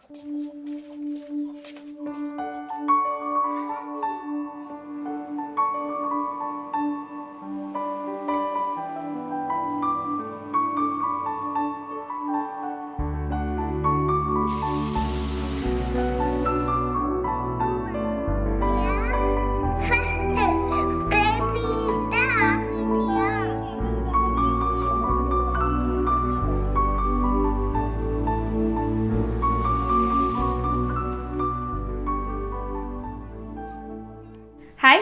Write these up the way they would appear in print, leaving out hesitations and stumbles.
Hi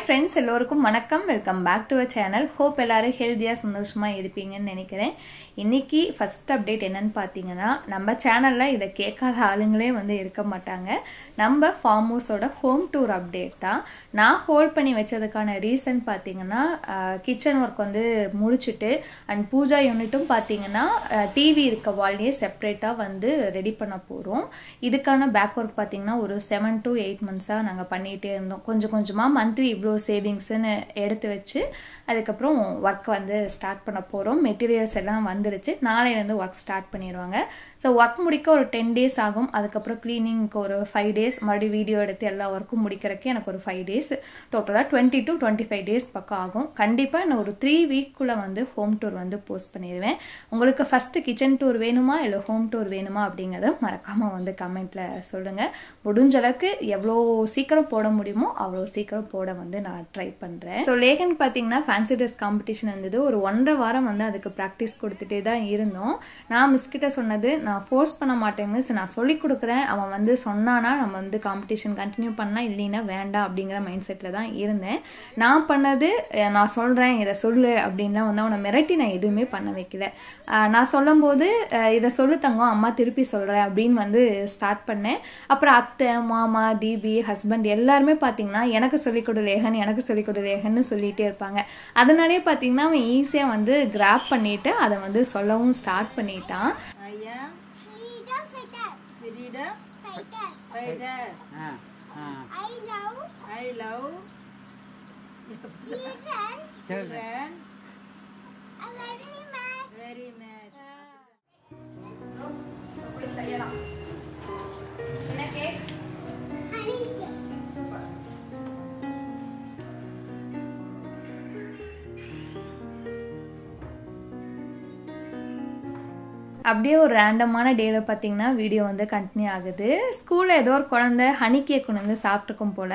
friends, எல்லோருக்கும் வணக்கம். Welcome back to our channel. Hope எல்லாரும் ஹெல்தியாக சந்தோஷமாக இருப்பீங்கன்னு நினைக்கிறேன். இன்னைக்கு ஃபர்ஸ்ட் அப்டேட் என்னன்னு பார்த்தீங்கன்னா, நம்ம சேனலில் இதை கேட்காத ஆளுங்களே வந்து இருக்க மாட்டாங்க. நம்ம ஃபார்ம் ஹவுஸோட ஹோம் டூர் அப்டேட் தான். நான் ஹோல்ட் பண்ணி வச்சதுக்கான ரீசன் பார்த்தீங்கன்னா, கிச்சன் ஒர்க் வந்து முடிச்சுட்டு அண்ட் பூஜா யூனிட்டும் பார்த்தீங்கன்னா டிவி இருக்க வால்லையே செப்பரேட்டாக வந்து ரெடி பண்ண போகிறோம். இதுக்கான பேக் ஒர்க் பார்த்தீங்கன்னா ஒரு 7 to 8 monthஸாக நாங்கள் பண்ணிகிட்டே இருந்தோம். கொஞ்சம் கொஞ்சமாக மந்த்லி இவ்வளோ சேவிங்ஸ்ன்னு எடுத்து வச்சு அதுக்கப்புறம் ஒர்க் வந்து ஸ்டார்ட் பண்ண போகிறோம். மெட்டீரியல்ஸ் எல்லாம் வந்துருச்சு. நாளையிலேருந்து ஒர்க் ஸ்டார்ட் பண்ணிடுவாங்க. ஸோ ஒர்க் முடிக்க ஒரு 10 days ஆகும். அதுக்கப்புறம் க்ளீனிங்க்கு ஒரு 5 days, மறுபடியும் வீடியோ எடுத்து எல்லா ஒர்க்கும் முடிக்கிறதுக்கு எனக்கு ஒரு 5 days, டோட்டலாக 20 to 25 days பக்கம் ஆகும். கண்டிப்பாக நான் ஒரு 3 weekக்குள்ளே வந்து ஹோம் டூர் வந்து போஸ்ட் பண்ணிடுவேன். உங்களுக்கு ஃபஸ்ட்டு கிச்சன் டூர் வேணுமா இல்லை ஹோம் டூர் வேணுமா அப்படிங்கிறத மறக்காமல் வந்து கமெண்ட்டில் சொல்லுங்கள். முடிஞ்ச அளவுக்கு எவ்வளோ சீக்கிரம் போட முடியுமோ அவ்வளோ சீக்கிரம் போட வந்து நான் ட்ரை பண்ணுறேன். ஸோ லேகன் பார்த்தீங்கன்னா ஃபேன்சி ட்ரெஸ் காம்படிஷன் இருந்தது. ஒரு 1.5 வாரம் வந்து அதுக்கு ப்ராக்டிஸ் கொடுத்துட்டே தான் இருந்தோம். நான் மிஸ்கிட்ட சொன்னது, நான் ஃபோர்ஸ் பண்ண மாட்டேன் மிஸ், நான் சொல்லி கொடுக்குறேன், அவன் வந்து சொன்னானா நம்ம வந்து காம்படிஷன் கண்டினியூ பண்ணால், இல்லைன்னா வேண்டாம் அப்படிங்கிற மைண்ட் செட்டில் தான் இருந்தேன். நான் பண்ணது, நான் சொல்கிறேன் இதை சொல்லு அப்படின்லாம் வந்து அவனை மிரட்டி நான் எதுவுமே பண்ண வைக்கல. நான் சொல்லும்போது இதை சொல்லு தங்கம், அம்மா திருப்பி சொல்கிறேன் அப்படின்னு வந்து ஸ்டார்ட் பண்ணேன். அப்புறம் அத்தை, மாமா, தீபி, ஹஸ்பண்ட் எல்லாருமே பார்த்தீங்கன்னா எனக்கு சொல்லிக் கொடு லேகன், எனக்கு சொல்லிக் கொடு லேகன்னு சொல்லிகிட்டே இருப்பாங்க. அதனாலே பார்த்தீங்கன்னா அவன் ஈஸியாக வந்து கிராப் பண்ணிவிட்டு அதை வந்து சொல்லவும் ஸ்டார்ட் பண்ணிட்டான். அப்படியே ஒரு ரேண்டமான டேல பார்த்தீங்கன்னா வீடியோ வந்து கண்டினியூ ஆகுது. ஸ்கூலில் ஏதோ ஒரு குழந்தை ஹனி கேக் ஒன்று வந்து சாப்பிட்டுக்கும் போல்.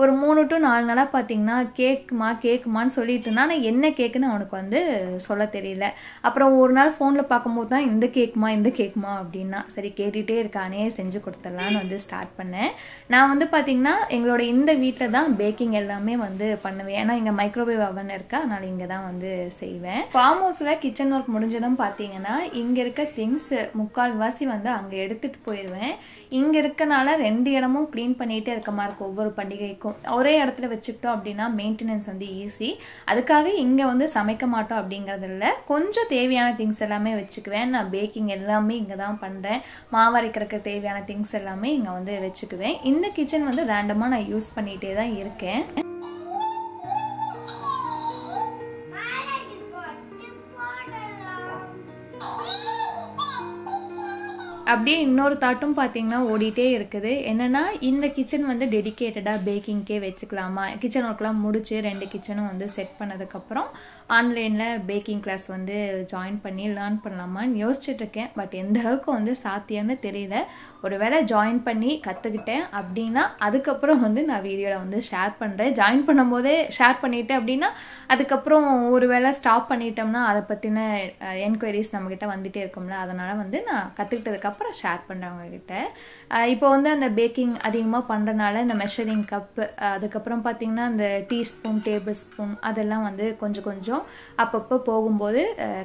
ஒரு 3 to 4 நாளாக பார்த்தீங்கன்னா கேக்குமான்னு சொல்லிட்டு இருந்தான். ஆனால் என்ன கேக்குன்னு அவனுக்கு வந்து சொல்ல தெரியல. அப்புறம் ஒரு நாள் ஃபோனில் பார்க்கும்போது தான் இந்த கேக்குமா அப்படின்னா, சரி கேட்டுகிட்டே இருக்கானே செஞ்சு கொடுத்துடலான்னு வந்து ஸ்டார்ட் பண்ணேன். நான் வந்து பார்த்தீங்கன்னா எங்களோட இந்த வீட்டில் தான் பேக்கிங் எல்லாமே வந்து பண்ணுவேன். ஏன்னா இங்கே மைக்ரோவேவ் அவன் இருக்கா, அதனால் இங்கே தான் வந்து செய்வேன். ஃபார்ம் ஹவுஸில் கிச்சன் ஒர்க் முடிஞ்சதும் பார்த்தீங்கன்னா இங்கே இருக்க திங்ஸ் முக்கால்வாசி வந்து அங்கே எடுத்துகிட்டு போயிடுவேன். இங்கே இருக்கனால 2 இடமும் க்ளீன் பண்ணிகிட்டே இருக்க மாதிரி இருக்கும். ஒவ்வொரு பண்டிகைக்கும் ஒரே இடத்துல வச்சுக்கிட்டோம் அப்படின்னா மெயின்டெனன்ஸ் வந்து ஈஸி. அதுக்காக இங்கே வந்து சமைக்க மாட்டோம் அப்படிங்கிறது இல்லை. கொஞ்சம் தேவையான திங்ஸ் எல்லாமே வச்சுக்குவேன். நான் பேக்கிங் எல்லாமே இங்கே தான் பண்ணுறேன். மாவரைக்கிறதுக்கு தேவையான திங்ஸ் எல்லாமே இங்கே வந்து வச்சுக்குவேன். இந்த கிச்சன் வந்து ரேண்டமாக நான் யூஸ் பண்ணிகிட்டே தான் இருக்கேன். அப்படியே இன்னொரு தாட்டும் பார்த்தீங்கன்னா ஓடிட்டே இருக்குது. என்னென்னா இந்த கிச்சன் வந்து டெடிக்கேட்டடாக பேக்கிங்க்கே வச்சுக்கலாமா, கிச்சன் ஒர்க்லாம் முடிச்சு 2 கிச்சனும் வந்து செட் பண்ணதுக்கப்புறம் ஆன்லைனில் பேக்கிங் கிளாஸ் வந்து ஜாயின் பண்ணி லேர்ன் பண்ணலாமான்னு யோசிச்சுட்ருக்கேன். பட் எந்த அளவுக்கு வந்து சாத்தியம்னு தெரியல. ஒரு வேளை ஜாயின் பண்ணி கற்றுக்கிட்டேன் அப்படின்னா அதுக்கப்புறம் வந்து நான் வீடியோவில் வந்து ஷேர் பண்ணுறேன். ஜாயின் பண்ணும்போதே ஷேர் பண்ணிவிட்டேன் அப்படின்னா அதுக்கப்புறம் ஒரு வேளை ஸ்டாப் பண்ணிட்டோம்னா அதை பற்றின என்கொயரிஸ் நம்மக்கிட்ட வந்துகிட்டே இருக்கும்ல. அதனால் வந்து நான் கற்றுக்கிட்டதுக்கப்புறம் ஷேர் பண்ணுறேன் உங்ககிட்ட. இப்போ வந்து அந்த பேக்கிங் அதிகமாக பண்ணுறனால இந்த மெஷரிங் கப்பு, அதுக்கப்புறம் பார்த்திங்கன்னா இந்த டீஸ்பூன், டேபிள் ஸ்பூன் அதெல்லாம் வந்து கொஞ்சம் அப்பப்போ போகும்போது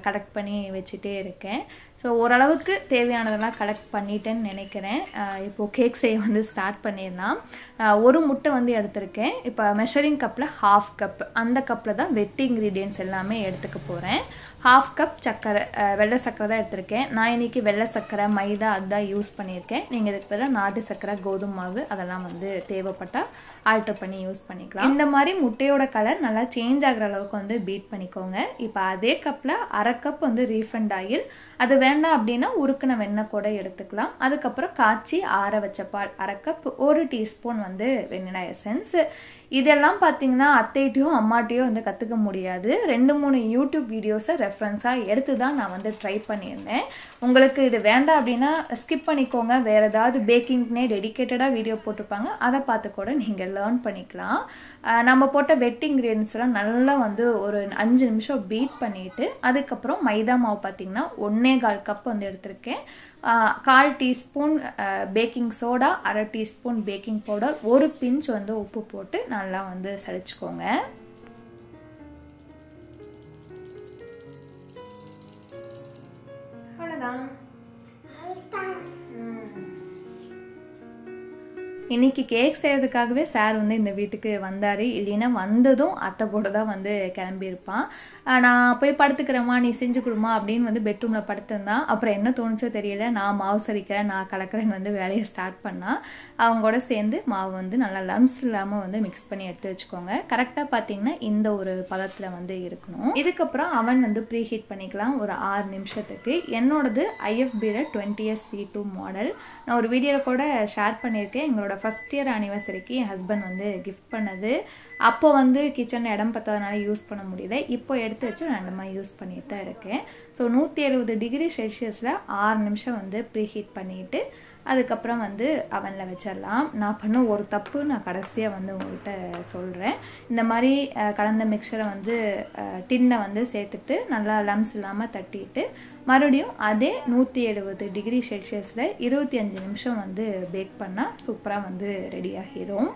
கலெக்ட் பண்ணி வச்சுட்டே இருக்கேன். ஸோ ஓரளவுக்கு தேவையானதெல்லாம் கலெக்ட் பண்ணிட்டேன்னு நினைக்கிறேன். இப்போது கேக் செய்ய வந்து ஸ்டார்ட் பண்ணிடலாம். ஒரு முட்டை வந்து எடுத்திருக்கேன். இப்போ மெஷரிங் கப்பில் 1/2 கப், அந்த கப்பில் தான் வெட்டி இன்க்ரீடியன்ட்ஸ் எல்லாமே எடுத்துக்க போகிறேன். 1/2 கப் சர்க்கரை, வெள்ளை சர்க்கரை தான் எடுத்திருக்கேன். நான் இன்றைக்கி வெள்ளை சர்க்கரை, மைதா அதுதான் யூஸ் பண்ணியிருக்கேன். நீங்கள் இதுக்கு பதிலாக நாட்டு சர்க்கரை, கோதுமை மாவு அதெல்லாம் வந்து தேவைப்பட்டால் ஆல்டர் பண்ணி யூஸ் பண்ணிக்கலாம். இந்த மாதிரி முட்டையோட கலர் நல்லா சேஞ்ச் ஆகிற அளவுக்கு வந்து பீட் பண்ணிக்கோங்க. இப்போ அதே கப்பில் 1/2 கப் வந்து ரீஃபண்ட் ஆயில், அது வேண்டாம் அப்படின்னா உருக்கின வெண்ணெய் கூட எடுத்துக்கலாம். அதுக்கப்புறம் காய்ச்சி ஆற வச்ச பால் 1/2 கப், 1 டீஸ்பூன் வந்து வெண்ணிலா எசன்ஸ். இதெல்லாம் பார்த்தீங்கன்னா அத்தைட்டையும் அம்மாட்டையும் வந்து கற்றுக்க முடியாது. 2-3 யூடியூப் வீடியோஸை ரெஃபரன்ஸாக எடுத்து தான் நான் வந்து ட்ரை பண்ணியிருந்தேன். உங்களுக்கு இது வேண்டாம் அப்படின்னா ஸ்கிப் பண்ணிக்கோங்க. வேறு ஏதாவது பேக்கிங்னே டெடிக்கேட்டடாக வீடியோ போட்டிருப்பாங்க, அதை பார்த்து கூட நீங்கள் லேர்ன் பண்ணிக்கலாம். நம்ம போட்ட வெட் இன்க்ரீடியன்ஸ்லாம் நல்லா வந்து ஒரு 5 நிமிஷம் பீட் பண்ணிவிட்டு அதுக்கப்புறம் மைதா மாவு பார்த்திங்கன்னா 1/4 கப் வந்து எடுத்திருக்கேன். 1/4 teaspoon baking soda, 1/2 teaspoon baking powder, 1 pinch வந்து உப்பு போட்டு நல்லா வந்து சலிச்சுக்கோங்க. அவ்வளோதான். இன்றைக்கி கேக் செய்கிறதுக்காகவே சார் வந்து இந்த வீட்டுக்கு வந்தார். இல்லைன்னா வந்ததும் அத்தை கூட தான் வந்து கிளம்பியிருப்பான். நான் போய் படுத்துக்கிறேம்மா, நீ செஞ்சு கொடுமா அப்படின்னு வந்து பெட்ரூமில் படுத்திருந்தான். அப்புறம் என்ன தோணுச்சோ தெரியல, நான் மாவு சரிக்கிறேன், நான் கலக்கிறேன்னு வந்து வேலையை ஸ்டார்ட் பண்ணால் அவங்க கூட சேர்ந்து மாவு வந்து நல்லா லம்ஸ் இல்லாமல் வந்து மிக்ஸ் பண்ணி எடுத்து வச்சுக்கோங்க. கரெக்டாக பார்த்தீங்கன்னா இந்த ஒரு பதத்தில் வந்து இருக்கணும். இதுக்கப்புறம் அவன் வந்து ப்ரீ ஹீட் பண்ணிக்கலாம் ஒரு 6 நிமிஷத்துக்கு. என்னோடது IFBல 20SC2 மாடல். நான் ஒரு வீடியோவில் கூட ஷேர் பண்ணியிருக்கேன். எங்களோட ஃபர்ஸ்ட் இயர் ஆனிவர்சரிக்கு என் ஹஸ்பண்ட் வந்து கிஃப்ட் பண்ணது. அப்போ வந்து கிச்சனில் இடம் பத்தாதனால யூஸ் பண்ண முடியல. இப்போ எடுத்து வச்சு ரெண்டுமா யூஸ் பண்ணிட்டு தான் இருக்கேன். ஸோ 170 டிகிரி செல்சியஸில் 6 நிமிஷம் வந்து ப்ரீ ஹீட் பண்ணிவிட்டு அதுக்கப்புறம் வந்து அவனில் வச்சிடலாம். நான் பண்ண ஒரு தப்பு நான் கடைசியாக வந்து உங்கள்கிட்ட சொல்கிறேன். இந்த மாதிரி கலந்த மிக்சரை வந்து டின்னை வந்து சேர்த்துட்டு நல்லா லம்ஸ் இல்லாமல் தட்டிட்டு மறுபடியும் அதே 170 டிகிரி செல்சியஸில் 25 நிமிஷம் வந்து பேக் பண்ணால் சூப்பராக வந்து ரெடி ஆகிடும்.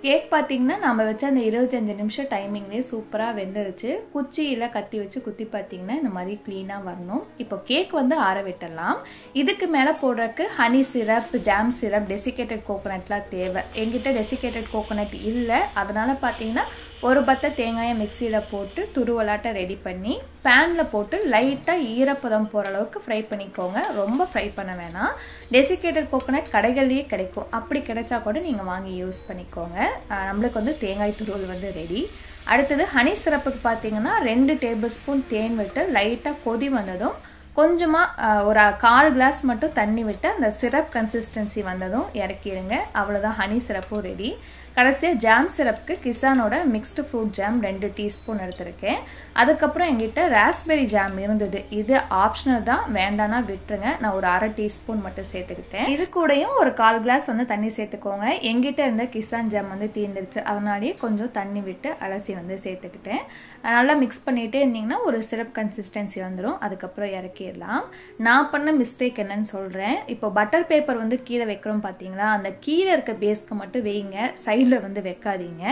கேக் பார்த்தீங்கன்னா நம்ம வச்ச அந்த 25 நிமிஷம் டைமிங்லேயே சூப்பராக வெந்துருச்சு. குச்சியில் கத்தி வச்சு குத்தி பார்த்தீங்கன்னா இந்த மாதிரி க்ளீனாக வரணும். இப்போ கேக் வந்து ஆற விட்டுடலாம். இதுக்கு மேலே போடுறதுக்கு honey syrup, jam syrup, desiccated கோகோனட்லாம் தேவை. என்கிட்ட டெசிகேட்டட் கோகோனட் இல்லை. அதனால் பார்த்தீங்கன்னா ஒரு பத்தை தேங்காயை மிக்சியில் போட்டு துருவலாட்டை ரெடி பண்ணி பேனில் போட்டு லைட்டாக ஈரப்பதம் போகிற அளவுக்கு ஃப்ரை பண்ணிக்கோங்க. ரொம்ப ஃப்ரை பண்ண வேணாம். டெசிகேட்டட் கோகோனட் கடைகள்லேயே கிடைக்கும். அப்படி கிடைச்சா கூட நீங்கள் வாங்கி யூஸ் பண்ணிக்கோங்க. நம்மளுக்கு வந்து தேங்காய் துருவல் வந்து ரெடி. அடுத்தது ஹனி சிரப்புக்கு பார்த்தீங்கன்னா 2 டேபிள் ஸ்பூன் தேன் விட்டு லைட்டாக கொதி வந்ததும் கொஞ்சமாக ஒரு 1/4 கிளாஸ் மட்டும் தண்ணி விட்டு அந்த சிரப் கன்சிஸ்டன்சி வந்ததும் இறக்கிடுங்க. அவ்வளோதான், ஹனி சிரப்பும் ரெடி. கடைசியாக ஜாம் சிரப்புக்கு கிசானோட மிக்ஸ்டு ஃப்ரூட் ஜாம் 2 டீஸ்பூன் எடுத்திருக்கேன். அதுக்கப்புறம் எங்கிட்ட ராஸ்பெரி ஜாம் இருந்தது. இது ஆப்ஷனல் தான், வேண்டானா விட்டுருங்க. நான் ஒரு 1/2 டீஸ்பூன் மட்டும் சேர்த்துக்கிட்டேன். இது கூடயும் ஒரு 1/4 கிளாஸ் வந்து தண்ணி சேர்த்துக்கோங்க. எங்கிட்ட இருந்த கிசான் ஜாம் வந்து தீர்ந்துருச்சு. அதனாலேயே கொஞ்சம் தண்ணி விட்டு அலசி வந்து சேர்த்துக்கிட்டேன். நல்லா மிக்ஸ் பண்ணிகிட்டே இருந்தீங்கன்னா ஒரு சிரப் கன்சிஸ்டன்சி வந்துடும். அதுக்கப்புறம் இறக்கிடலாம். நான் பண்ண மிஸ்டேக் என்னன்னு சொல்கிறேன். இப்போ பட்டர் பேப்பர் வந்து கீழே வைக்கிறோம் பார்த்தீங்களா, அந்த கீழே இருக்க பேஸ்க்கு மட்டும் வைங்க, சைடில் வந்து வைக்காதீங்க.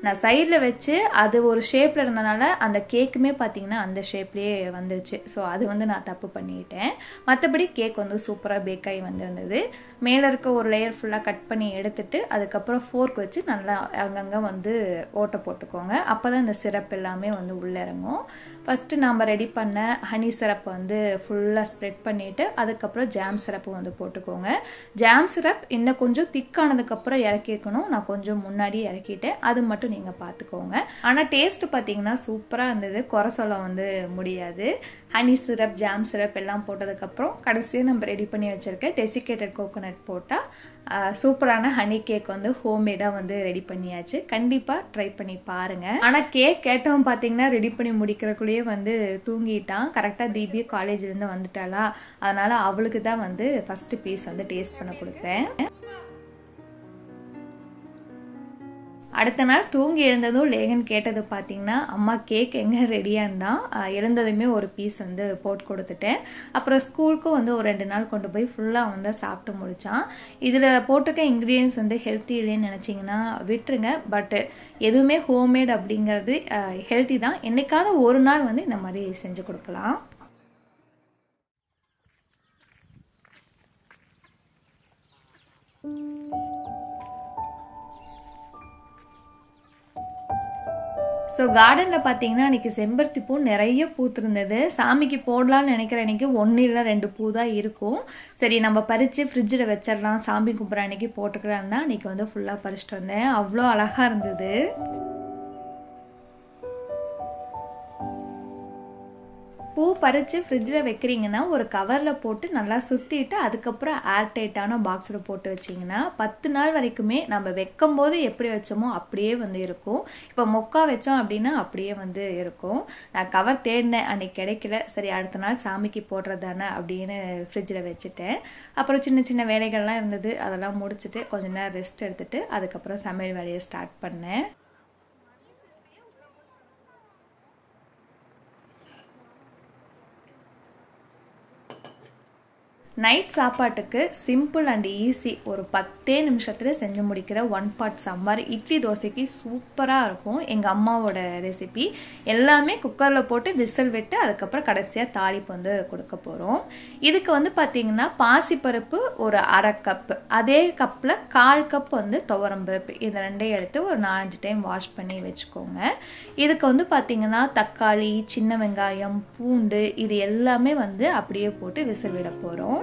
நான் சைடில் வச்சு அது ஒரு ஷேப்பில் இருந்தனால அந்த கேக்குமே பார்த்தீங்கன்னா அந்த ஷேப்லேயே வந்துருச்சு. ஸோ அது வந்து நான் தப்பு பண்ணிட்டேன். மற்றபடி கேக் வந்து சூப்பராக பேக் ஆகி வந்திருந்தது. மேலே இருக்க ஒரு லேயர் ஃபுல்லாக கட் பண்ணி எடுத்துட்டு அதுக்கப்புறம் ஃபோர்க் வச்சு நல்லா அங்கங்கே வந்து ஓட்டை போட்டுக்கோங்க. அப்போ தான் இந்த சிரப் எல்லாமே வந்து உள்ளே இறங்கும். ஃபஸ்ட்டு நம்ம ரெடி பண்ண ஹனி சிரப்பை வந்து ஃபுல்லாக ஸ்ப்ரெட் பண்ணிவிட்டு அதுக்கப்புறம் ஜாம் சிரப்பு வந்து போட்டுக்கோங்க. ஜாம் சிரப் இன்னும் கொஞ்சம் திக்கானதுக்கப்புறம் இறக்கிக்கணும். நான் கொஞ்சம் முன்னாடியே இறக்கிட்டேன். அது மட்டும் நீங்கள் பார்த்துக்கோங்க. ஆனால் டேஸ்ட்டு பார்த்தீங்கன்னா சூப்பராக இருந்தது, குறை சொல்ல வந்து முடியாது. ஹனி சிரப், ஜாம் சிரப் எல்லாம் போட்டதுக்கப்புறம் கடைசியாக நம்ம ரெடி பண்ணி வச்சுருக்க டெசிகேட்டட் கோகோனட் போட்டால் சூப்பரான ஹனி கேக் வந்து ஹோம்மேடாக வந்து ரெடி பண்ணியாச்சு. கண்டிப்பாக ட்ரை பண்ணி பாருங்கள். ஆனால் கேக் கேட்டவன் பார்த்தீங்கன்னா ரெடி பண்ணி முடிக்கிறக்குள்ளேயே வந்து தூங்கிட்டான். கரெக்டாக தீபியை காலேஜ்லேருந்து வந்துட்டாளா, அதனால் அவளுக்கு தான் வந்து ஃபஸ்ட்டு பீஸ் வந்து டேஸ்ட் பண்ண கொடுத்தேன். அடுத்த நாள் தூங்கி எழுந்ததும் லேகன் கேட்டது பார்த்தீங்கன்னா, அம்மா கேக் எங்கே ரெடியான்னு தான். எழுந்ததுமே ஒரு பீஸ் வந்து போட்டு கொடுத்துட்டேன். அப்புறம் ஸ்கூலுக்கும் வந்து ஒரு 2 நாள் கொண்டு போய் ஃபுல்லாக வந்து சாப்பிட்டு முடித்தான். இதில் போட்டிருக்க இன்க்ரீடியன்ஸ் வந்து ஹெல்த்தி இல்லைன்னு நினச்சிங்கன்னா விட்டுருங்க. பட் எதுவுமே ஹோம்மேட் அப்படிங்கிறது ஹெல்த்தி தான். என்னைக்காவது ஒரு நாள் வந்து இந்த மாதிரி செஞ்சு கொடுக்கலாம். ஸோ கார்டனில் பார்த்தீங்கன்னா அன்றைக்கி செம்பருத்தி பூ நிறைய பூத்திருந்தது. சாமிக்கு போடலான்னு நினைக்கிற அன்றைக்கி 1 இல்லை 2 பூ தான் இருக்கும். சரி நம்ம பறித்து ஃப்ரிட்ஜில் வச்சிடலாம், சாமி கும்பிட்ற அன்றைக்கி போட்டுக்கலான்னு தான் அன்றைக்கி வந்து ஃபுல்லாக பறிச்சிட்டு வந்தேன். அவ்வளோ அழகாக இருந்தது. பூ பறித்து ஃப்ரிட்ஜில் வைக்கிறீங்கன்னா ஒரு கவரில் போட்டு நல்லா சுற்றிட்டு அதுக்கப்புறம் ஏர்டைட்டான பாக்ஸில் போட்டு வச்சிங்கன்னா 10 நாள் வரைக்குமே நம்ம வைக்கும்போது எப்படி வச்சோமோ அப்படியே வந்து இருக்கும். இப்போ மொக்கா வச்சோம் அப்படின்னா அப்படியே வந்து இருக்கும். நான் கவர் தேடினேன், அன்றைக்கி கிடைக்கல. சரி அடுத்த நாள் சாமிக்கு போடுறதானே அப்படின்னு ஃப்ரிட்ஜில் வச்சுட்டேன். அப்புறம் சின்ன சின்ன வேலைகள்லாம் இருந்தது, அதெல்லாம் முடிச்சுட்டு கொஞ்ச நேரம் ரெஸ்ட் எடுத்துகிட்டு அதுக்கப்புறம் சமையல் வேலையை ஸ்டார்ட் பண்ணேன். நைட் சாப்பாட்டுக்கு சிம்பிள் அண்ட் ஈஸி ஒரு 10 நிமிஷத்தில் செஞ்சு முடிக்கிற 1 pot சாம்பார் இட்லி தோசைக்கு சூப்பராக இருக்கும். எங்கள் அம்மாவோட ரெசிபி. எல்லாமே குக்கரில் போட்டு விசில் விட்டு அதுக்கப்புறம் கடைசியாக தாளிப்பு வந்து கொடுக்க போகிறோம். இதுக்கு வந்து பார்த்திங்கன்னா பாசிப்பருப்பு ஒரு 1/2 கப், அதே கப்பில் 1/4 கப் வந்து துவரம்பருப்பு, இந்த ரெண்டையும் எடுத்து ஒரு 4-5 டைம் வாஷ் பண்ணி வச்சுக்கோங்க. இதுக்கு வந்து பார்த்திங்கன்னா தக்காளி, சின்ன வெங்காயம், பூண்டு இது எல்லாமே வந்து அப்படியே போட்டு விசில் விட போகிறோம்.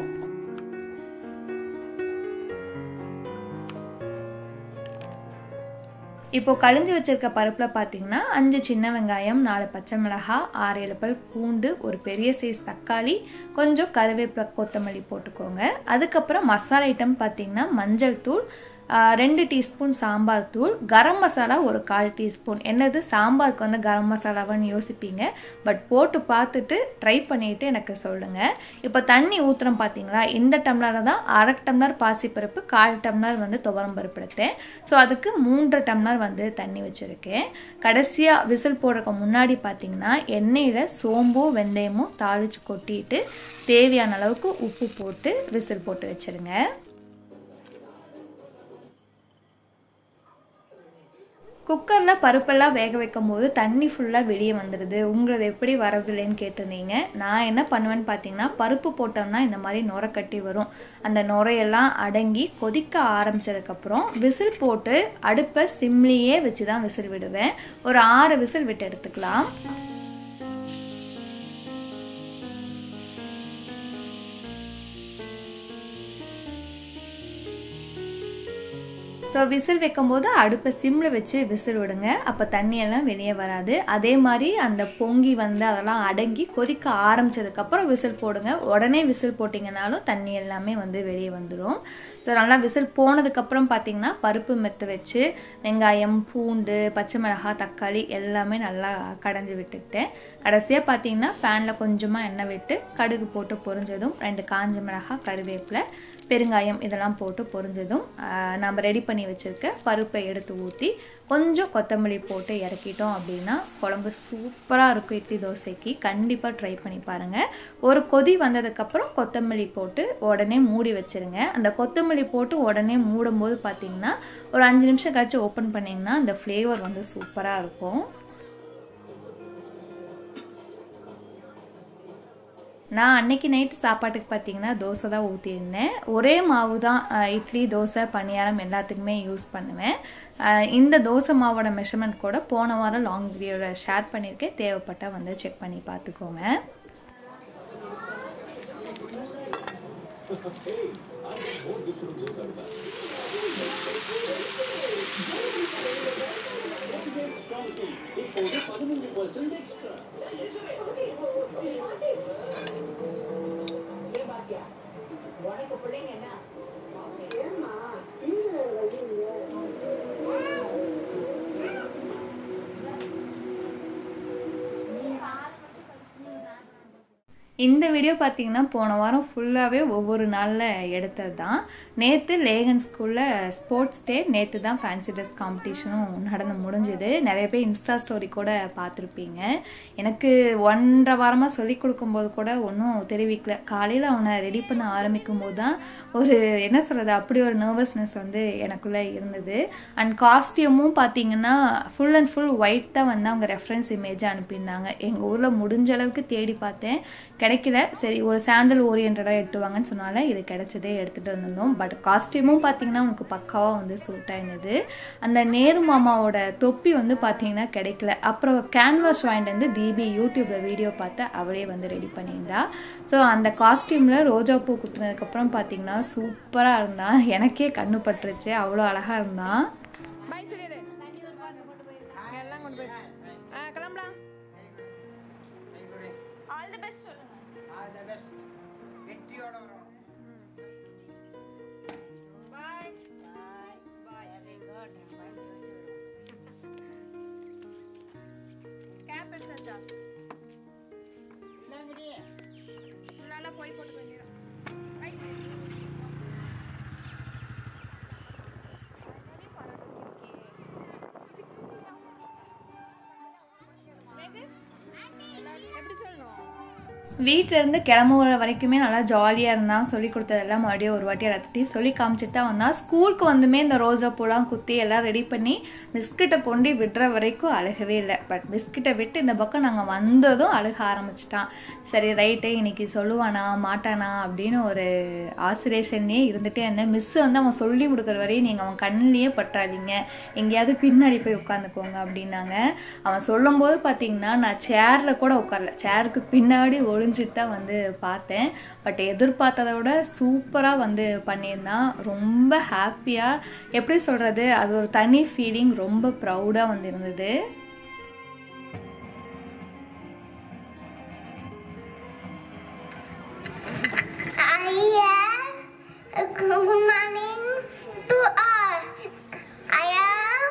இப்போ கழிஞ்சு வச்சிருக்க பருப்பில் பார்த்தீங்கன்னா 5 சின்ன வெங்காயம், 4 பச்சை மிளகாய், 6-7 பல் பூண்டு, ஒரு பெரிய சைஸ் தக்காளி, கொஞ்சம் கருவேப்பிலை, கொத்தமல்லி போட்டுக்கோங்க. அதுக்கப்புறம் மசாலா ஐட்டம் பார்த்தீங்கன்னா மஞ்சள் தூள் 2 டீஸ்பூன், சாம்பார் தூள், கரம் மசாலா ஒரு 1/4 டீஸ்பூன். என்னது சாம்பாருக்கு வந்து கரம் மசாலாவான்னு யோசிப்பீங்க, பட் போட்டு பார்த்துட்டு ட்ரை பண்ணிவிட்டு எனக்கு சொல்லுங்கள். இப்போ தண்ணி ஊற்றுறோம் பார்த்தீங்களா, இந்த டம்ளரில் தான் 1/2 டம்ளர் பாசிப்பருப்பு, 1/4 டம்ளர் வந்து துவரம்பருப்பு எடுத்தேன். ஸோ அதுக்கு 3 டம்ளர் வந்து தண்ணி வச்சுருக்கேன். கடைசியாக விசில் போடுறதுக்கு முன்னாடி பார்த்தீங்கன்னா எண்ணெயில் சோம்பும் வெந்தயமும் தாளித்து கொட்டிட்டு தேவையான அளவுக்கு உப்பு போட்டு விசில் போட்டு வச்சுருங்க. குக்கரில் பருப்பெல்லாம் வேக வைக்கும் போது தண்ணி ஃபுல்லாக வெளியே வந்துடுது. உங்களது எப்படி வரதில்லைன்னு கேட்டிருந்தீங்க. நான் என்ன பண்ணுவேன்னு பார்த்தீங்கன்னா பருப்பு போட்டோம்னா இந்த மாதிரி நுரை கட்டி வரும். அந்த நுரையெல்லாம் அடங்கி கொதிக்க ஆரம்பித்ததுக்கப்புறம் விசில் போட்டு அடுப்பை சிம்லேயே வச்சு தான் விசில் விடுவேன். ஒரு 6 விசில் விட்டு எடுத்துக்கலாம். ஸோ விசில் வைக்கும்போது அடுப்பை சிம்மில் வச்சு விசில் விடுங்க. அப்போ தண்ணியெல்லாம் வெளியே வராது. அதே மாதிரி அந்த பொங்கி வந்து அதெல்லாம் அடங்கி கொதிக்க ஆரம்பித்ததுக்கப்புறம் விசில் போடுங்க. உடனே விசில் போட்டிங்கனாலும் தண்ணி எல்லாமே வந்து வெளியே வந்துடும். ஸோ நல்லா விசில் போனதுக்கப்புறம் பார்த்திங்கன்னா பருப்பு மெத்து வச்சு வெங்காயம், பூண்டு, பச்சை மிளகாய், தக்காளி எல்லாமே நல்லா கடைஞ்சி விட்டுக்கிட்டேன். கடைசியாக பார்த்திங்கன்னா பேனில் கொஞ்சமாக எண்ணெய் விட்டு கடுகு போட்டு பொரிஞ்சதும் 2 காஞ்ச மிளகாய், கருவேப்பிலை, பெருங்காயம் இதெல்லாம் போட்டு பொரிஞ்சதும் நம்ம ரெடி பண்ணி வச்சுருக்க பருப்பை எடுத்து ஊற்றி கொஞ்சம் கொத்தமல்லி போட்டு இறக்கிட்டோம் அப்படின்னா குழம்பு சூப்பராக இருக்கும். இட்லி தோசைக்கு கண்டிப்பாக ட்ரை பண்ணி பாருங்கள். ஒரு கொதி வந்ததுக்கப்புறம் கொத்தமல்லி போட்டு உடனே மூடி வச்சுருங்க. அந்த கொத்தமல்லி போட்டு உடனே மூடும்போது பார்த்திங்கன்னா ஒரு 5 நிமிஷம் கழிச்சு ஓப்பன் பண்ணிங்கன்னா அந்த ஃப்ளேவர் வந்து சூப்பராக இருக்கும். நான் அன்னைக்கு நைட்டு சாப்பாட்டுக்கு பார்த்தீங்கன்னா தோசை தான் ஊற்றியிருந்தேன். ஒரே மாவு தான் இட்லி, தோசை, பணியாரம் எல்லாத்துக்குமே யூஸ் பண்ணுவேன். இந்த தோசை மாவோட மெஷர்மெண்ட் கூட போன வாரம் லாங் வீடியோவில் ஷேர் பண்ணியிருக்கேன். தேவைப்பட்டால் வந்து செக் பண்ணி பார்த்துக்கோங்க. இந்த வீடியோ பார்த்தீங்கன்னா போன வாரம் ஃபுல்லாகவே ஒவ்வொரு நாளில் எடுத்தது தான். நேற்று லேகன் ஸ்கூலில் ஸ்போர்ட்ஸ் டே, நேற்று தான் ஃபேன்சி ட்ரெஸ் காம்படிஷனும் நடந்து முடிஞ்சுது. நிறைய பேர் இன்ஸ்டா ஸ்டோரி கூட பார்த்துருப்பீங்க. எனக்கு 1.5 வாரமாக சொல்லி கொடுக்கும்போது கூட ஒன்றும் தெரிவிக்கல. காலையில் அவனை ரெடி பண்ண ஆரம்பிக்கும் போது தான் ஒரு என்ன சொல்கிறது அப்படி ஒரு நர்வஸ்னஸ் வந்து எனக்குள்ளே இருந்தது. அண்ட் காஸ்டியூமும் பார்த்தீங்கன்னா ஃபுல் அண்ட் ஃபுல் ஒயிட் தான் வந்து அவங்க ரெஃபரன்ஸ் இமேஜாக அனுப்பியிருந்தாங்க. எங்கள் ஊரில் முடிஞ்ச அளவுக்கு தேடி பார்த்தேன், கிடைக்கல. சரி ஒரு சாண்டல் ஓரியன்டாக எட்டுவாங்கன்னு சொன்னால இது கிடைச்சதே எடுத்துகிட்டு வந்திருந்தோம். பட் காஸ்டியூமும் பார்த்தீங்கன்னா உனக்கு பக்காவாக வந்து சூட் ஆயிருந்தது. அந்த நேரு மாமாவோட தொப்பி வந்து பார்த்தீங்கன்னா கிடைக்கல. அப்புறம் கேன்வாஸ் வாங்கிட்டு வந்து தீபி யூடியூப்பில் வீடியோ பார்த்து அவளே வந்து ரெடி பண்ணியிருந்தா. ஸோ அந்த காஸ்டியூமில் ரோஜா பூ குத்துனதுக்கப்புறம் பார்த்தீங்கன்னா சூப்பராக இருந்தான். எனக்கே கண்ணு பட்டுருச்சு, அவ்வளோ அழகாக இருந்தான். போய் போட்டு வீட்டிலேருந்து கிளம்புற வரைக்குமே நல்லா ஜாலியாக இருந்தான். சொல்லி கொடுத்ததெல்லாம் மறுபடியும் ஒரு வாட்டி எல்லாத்தையும் சொல்லி காமிச்சிட்டு தான் வந்தான். ஸ்கூலுக்கு வந்துமே இந்த ரோஜா பூலாம் குத்தி எல்லாம் ரெடி பண்ணி பிஸ்கட்டை கொண்டு விடுற வரைக்கும் அழுகவே இல்லை. பட் பிஸ்கட்டை விட்டு இந்த பக்கம் நாங்கள் வந்ததும் அழுக ஆரம்பிச்சிட்டான். சரி ரைட்டு இன்னைக்கு சொல்லுவானா மாட்டானா அப்படின்னு ஒரு ஆசிரியேஷன்லேயே இருந்துகிட்டே இருந்தேன். மிஸ் வந்து அவன் சொல்லி கொடுக்குற வரையும் நீங்கள் அவன் கண்ணிலேயே பற்றாதீங்க, எங்கேயாவது பின்னாடி போய் உட்காந்துக்கோங்க அப்படின்னாங்க. அவன் சொல்லும்போது பார்த்தீங்கன்னா நான் சேரில் கூட உட்காரல, சேருக்கு பின்னாடி ஒழிஞ்சிட்டு தான் வந்து பார்த்தேன். பட் எதிர்பார்த்ததை விட சூப்பராக வந்து பண்ணியிருந்தான். ரொம்ப ஹாப்பியாக, எப்படி சொல்கிறது, அது ஒரு தனி ஃபீலிங், ரொம்ப ப்ரௌடாக வந்து இருந்தது. Good morning to all. I am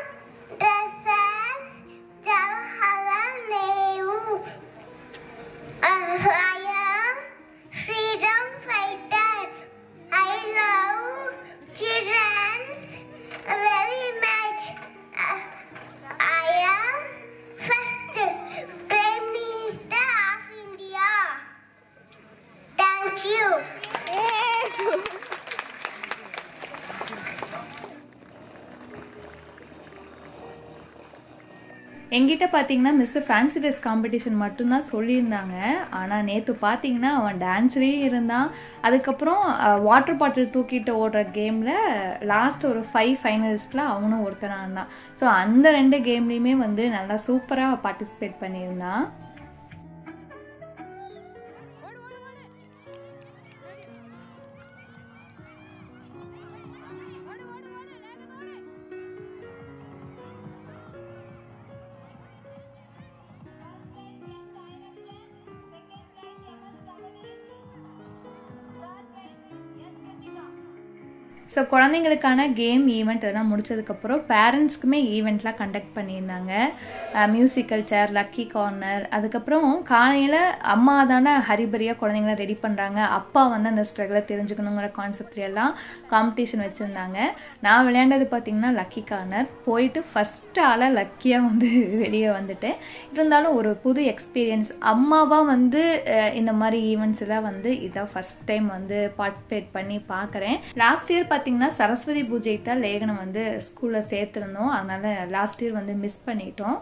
dressed as Jawaharlal Nehru. I am freedom fighter. I love children very much. I am first Prime Minister of India. Thank you. Yes. எங்கிட்ட பார்த்தீங்கன்னா மிஸ்ஸு ஃபேன்சி ட்ரெஸ் காம்படிஷன் மட்டும்தான் சொல்லியிருந்தாங்க. ஆனால் நேற்று பார்த்தீங்கன்னா அவன் டான்ஸ்லேயும் இருந்தான். அதுக்கப்புறம் வாட்டர் பாட்டில் தூக்கிட்டு ஓடுற கேமில் லாஸ்ட் ஒரு 5 ஃபைனலிஸ்டில் அவனும் ஒருத்தனாக இருந்தான். ஸோ அந்த 2 கேம்லேயுமே வந்து நல்லா சூப்பராக பார்ட்டிசிபேட் பண்ணியிருந்தான். ஸோ குழந்தைங்களுக்கான கேம் ஈவெண்ட் அதெல்லாம் முடிச்சதுக்கப்புறம் பேரண்ட்ஸ்க்குமே ஈவெண்ட்லாம் கண்டக்ட் பண்ணியிருந்தாங்க. மியூசிக்கல் சேர், லக்கி கார்னர், அதுக்கப்புறம் காலையில் அம்மா தானே ஹரிபரியாக குழந்தைங்கள ரெடி பண்ணுறாங்க, அப்பா வந்து அந்த ஸ்ட்ரகிளை தெரிஞ்சுக்கணுங்கிற கான்செப்ட்லாம் காம்படிஷன் வச்சுருந்தாங்க. நான் விளையாண்டது பார்த்திங்கன்னா லக்கி கார்னர். போயிட்டு ஃபஸ்ட்டு ஆளாக லக்கியாக வந்து வெளியே வந்துட்டேன். இருந்தாலும் ஒரு புது எக்ஸ்பீரியன்ஸ். அம்மாவாக வந்து இந்த மாதிரி ஈவெண்ட்ஸ் எல்லாம் வந்து இதான் ஃபஸ்ட் டைம் வந்து பார்ட்டிசிபேட் பண்ணி பார்க்குறேன். லாஸ்ட் இயர் பார்த்தீங்கன்னா சரஸ்வதி பூஜைக்கு தான் லேகனம் வந்து ஸ்கூலில் சேர்த்துருந்தோம். அதனால் லாஸ்ட் இயர் வந்து மிஸ் பண்ணிட்டோம்.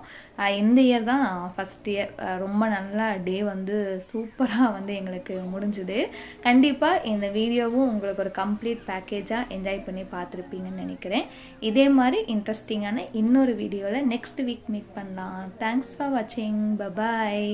இந்த இயர் தான் ஃபஸ்ட் இயர். ரொம்ப நல்லா டே வந்து சூப்பராக வந்து எங்களுக்கு முடிஞ்சுது. கண்டிப்பாக இந்த வீடியோவும் உங்களுக்கு ஒரு கம்ப்ளீட் பேக்கேஜாக என்ஜாய் பண்ணி பார்த்துருப்பீங்கன்னு நினைக்கிறேன். இதே மாதிரி இன்ட்ரெஸ்டிங்கான இன்னொரு வீடியோவில் நெக்ஸ்ட் வீக் மீட் பண்ணலாம். தேங்க்ஸ் ஃபார் வாட்சிங். பபாய்.